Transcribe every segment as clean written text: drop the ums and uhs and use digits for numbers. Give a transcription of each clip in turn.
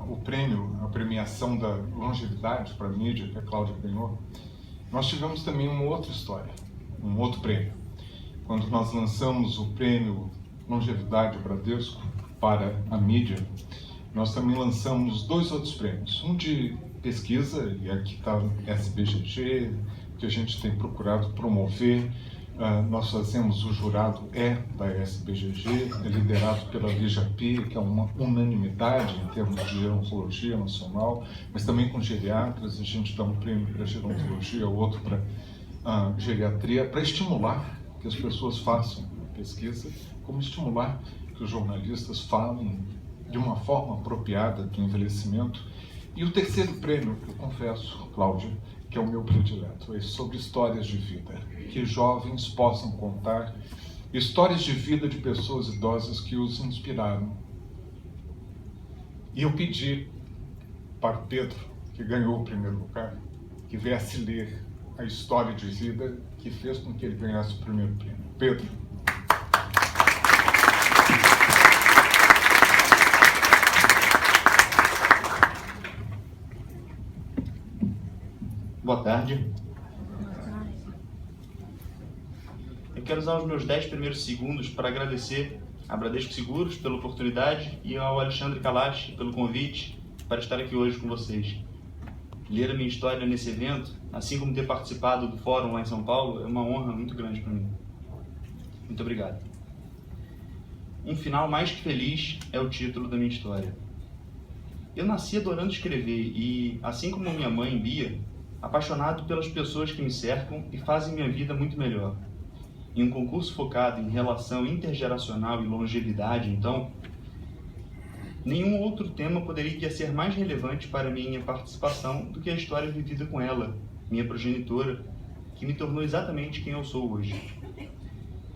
o prêmio, a premiação da longevidade para a mídia, que a Cláudia ganhou, nós tivemos também uma outra história, um outro prêmio. Quando nós lançamos o prêmio Longevidade Bradesco para a mídia, nós também lançamos 2 outros prêmios. Um de pesquisa, e aqui está o SBGG, que a gente tem procurado promover. Nós fazemos, o jurado da SBGG, é liderado pela Lijapi, que é uma unanimidade em termos de gerontologia nacional, mas também com geriatras. A gente dá um prêmio para gerontologia, outro para geriatria, para estimular que as pessoas façam pesquisa, como estimular que os jornalistas falem de uma forma apropriada do envelhecimento. E o terceiro prêmio, eu confesso, Cláudia, que é o meu predileto, é sobre histórias de vida, que jovens possam contar histórias de vida de pessoas idosas que os inspiraram. E eu pedi para o Pedro, que ganhou o primeiro lugar, que viesse ler a história de vida que fez com que ele ganhasse o primeiro prêmio. Pedro. Boa tarde. Eu quero usar os meus 10 primeiros segundos para agradecer a Bradesco Seguros pela oportunidade e ao Alexandre Kalash pelo convite para estar aqui hoje com vocês. Ler a minha história nesse evento, assim como ter participado do fórum lá em São Paulo, é uma honra muito grande para mim. Muito obrigado. Um final mais que feliz é o título da minha história. Eu nasci adorando escrever e, assim como minha mãe, Bia, apaixonado pelas pessoas que me cercam e fazem minha vida muito melhor. Em um concurso focado em relação intergeracional e longevidade, então, nenhum outro tema poderia ser mais relevante para minha participação do que a história vivida com ela, minha progenitora, que me tornou exatamente quem eu sou hoje.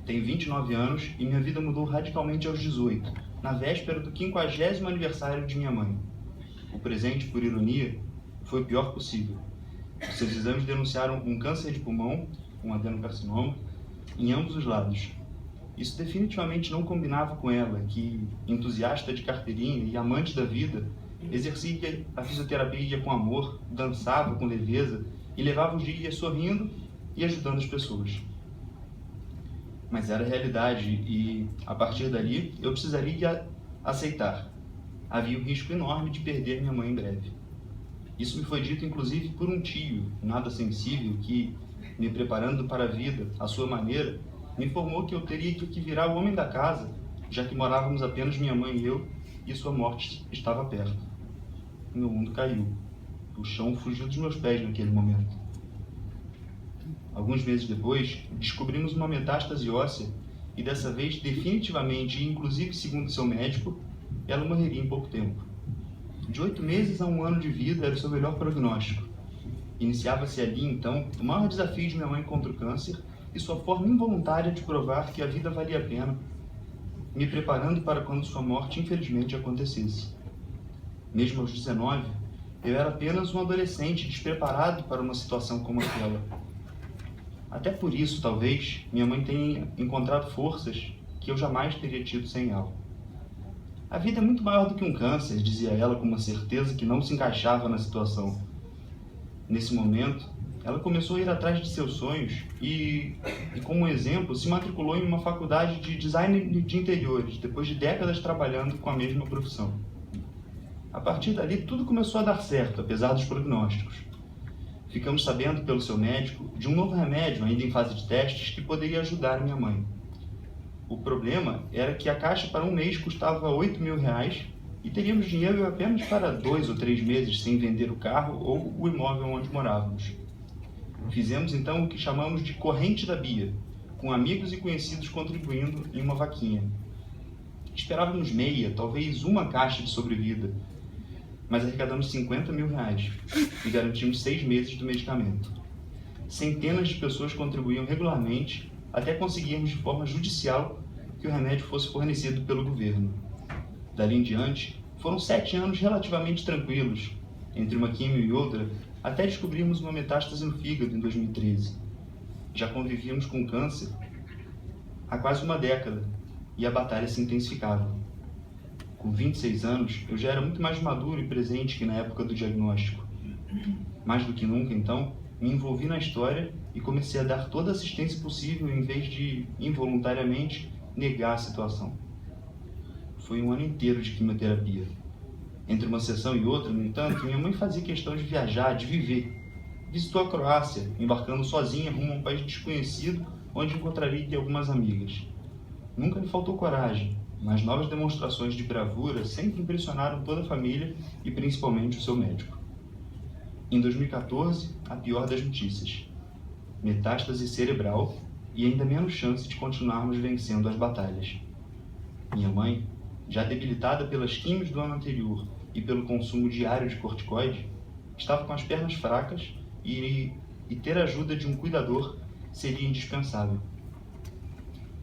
Tenho 29 anos e minha vida mudou radicalmente aos 18, na véspera do 50º aniversário de minha mãe. O presente, por ironia, foi o pior possível. Os seus exames denunciaram um câncer de pulmão, um adenocarcinoma, em ambos os lados. Isso definitivamente não combinava com ela, que, entusiasta de carteirinha e amante da vida, exercia a fisioterapia com amor, dançava com leveza e levava os dias sorrindo e ajudando as pessoas. Mas era a realidade e, a partir dali, eu precisaria aceitar. Havia um risco enorme de perder minha mãe em breve. Isso me foi dito, inclusive, por um tio, nada sensível, que, me preparando para a vida, à sua maneira, me informou que eu teria que virar o homem da casa, já que morávamos apenas minha mãe e eu, e sua morte estava perto. Meu mundo caiu. O chão fugiu dos meus pés naquele momento. Alguns meses depois, descobrimos uma metástase óssea, e dessa vez, definitivamente, e inclusive segundo seu médico, ela morreria em pouco tempo. De 8 meses a 1 ano de vida era o seu melhor prognóstico. Iniciava-se ali, então, o maior desafio de minha mãe contra o câncer e sua forma involuntária de provar que a vida valia a pena, me preparando para quando sua morte, infelizmente, acontecesse. Mesmo aos 19, eu era apenas um adolescente despreparado para uma situação como aquela. Até por isso, talvez, minha mãe tenha encontrado forças que eu jamais teria tido sem ela. A vida é muito maior do que um câncer, dizia ela com uma certeza que não se encaixava na situação. Nesse momento, ela começou a ir atrás de seus sonhos e como exemplo, se matriculou em uma faculdade de design de interiores, depois de décadas trabalhando com a mesma profissão. A partir dali, tudo começou a dar certo, apesar dos prognósticos. Ficamos sabendo pelo seu médico de um novo remédio, ainda em fase de testes, que poderia ajudar minha mãe. O problema era que a caixa para um mês custava R$8.000 e teríamos dinheiro apenas para 2 ou 3 meses sem vender o carro ou o imóvel onde morávamos. Fizemos então o que chamamos de corrente da Bia, com amigos e conhecidos contribuindo em uma vaquinha. Esperávamos meia, talvez uma caixa de sobrevida, mas arrecadamos R$50.000 e garantimos 6 meses do medicamento. Centenas de pessoas contribuíam regularmente até conseguirmos de forma judicial que o remédio fosse fornecido pelo governo. Dali em diante, foram 7 anos relativamente tranquilos, entre uma químio e outra, até descobrirmos uma metástase no fígado em 2013. Já convivíamos com câncer há quase uma década e a batalha se intensificava. Com 26 anos, eu já era muito mais maduro e presente que na época do diagnóstico. Mais do que nunca, então, me envolvi na história e comecei a dar toda a assistência possível em vez de, involuntariamente, negar a situação. Foi um ano inteiro de quimioterapia. Entre uma sessão e outra, no entanto, minha mãe fazia questão de viajar, de viver. Visitou a Croácia, embarcando sozinha rumo a um país desconhecido, onde encontraria algumas amigas. Nunca lhe faltou coragem, mas novas demonstrações de bravura sempre impressionaram toda a família e principalmente o seu médico. Em 2014, a pior das notícias: metástase cerebral e ainda menos chance de continuarmos vencendo as batalhas. Minha mãe, já debilitada pelas químios do ano anterior e pelo consumo diário de corticoide, estava com as pernas fracas e ter a ajuda de um cuidador seria indispensável.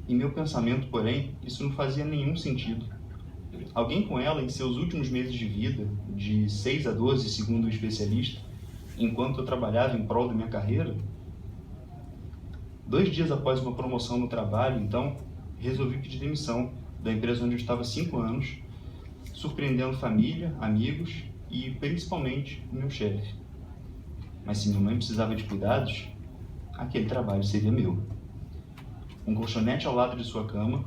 Em meu pensamento, porém, isso não fazia nenhum sentido. Alguém com ela em seus últimos meses de vida, de 6 a 12, segundo o especialista, enquanto eu trabalhava em prol da minha carreira? 2 dias após uma promoção no trabalho, então, resolvi pedir demissão da empresa onde eu estava há 5 anos, surpreendendo família, amigos e, principalmente, o meu chefe. Mas se minha mãe precisava de cuidados, aquele trabalho seria meu. Um colchonete ao lado de sua cama,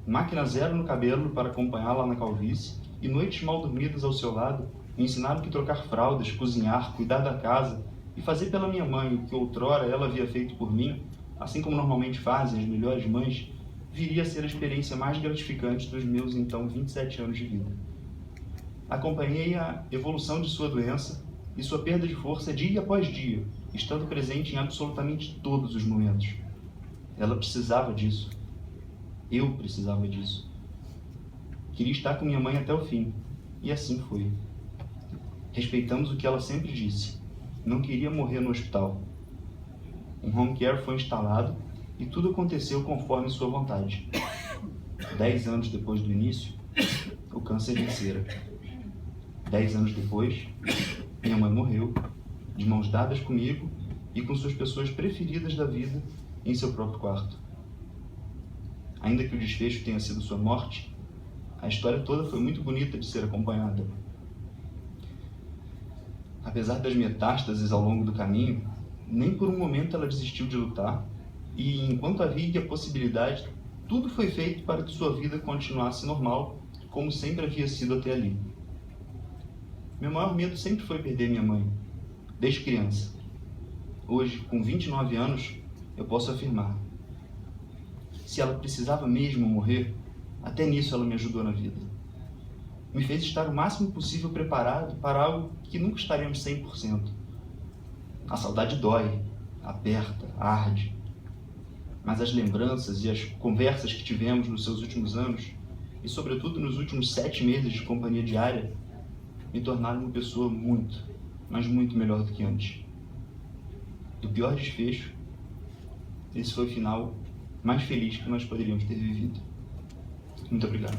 máquina zero no cabelo para acompanhá-la na calvície e noites mal dormidas ao seu lado me ensinaram que trocar fraldas, cozinhar, cuidar da casa e fazer pela minha mãe o que outrora ela havia feito por mim, assim como normalmente fazem as melhores mães, viria a ser a experiência mais gratificante dos meus então 27 anos de vida. Acompanhei a evolução de sua doença e sua perda de força dia após dia, estando presente em absolutamente todos os momentos. Ela precisava disso. Eu precisava disso. Queria estar com minha mãe até o fim, e assim foi. Respeitamos o que ela sempre disse: não queria morrer no hospital. Um home care foi instalado e tudo aconteceu conforme sua vontade. 10 anos depois do início, o câncer vencera. 10 anos depois, minha mãe morreu, de mãos dadas comigo e com suas pessoas preferidas da vida em seu próprio quarto. Ainda que o desfecho tenha sido sua morte, a história toda foi muito bonita de ser acompanhada. Apesar das metástases ao longo do caminho, nem por um momento ela desistiu de lutar, e enquanto havia a possibilidade, tudo foi feito para que sua vida continuasse normal, como sempre havia sido até ali. Meu maior medo sempre foi perder minha mãe, desde criança. Hoje, com 29 anos, eu posso afirmar: se ela precisava mesmo morrer, até nisso ela me ajudou na vida. Me fez estar o máximo possível preparado para algo que nunca estaremos 100%. A saudade dói, aperta, arde. Mas as lembranças e as conversas que tivemos nos seus últimos anos, e sobretudo nos últimos 7 meses de companhia diária, me tornaram uma pessoa muito, mas muito melhor do que antes. Do pior desfecho, esse foi o final mais feliz que nós poderíamos ter vivido. Muito obrigado.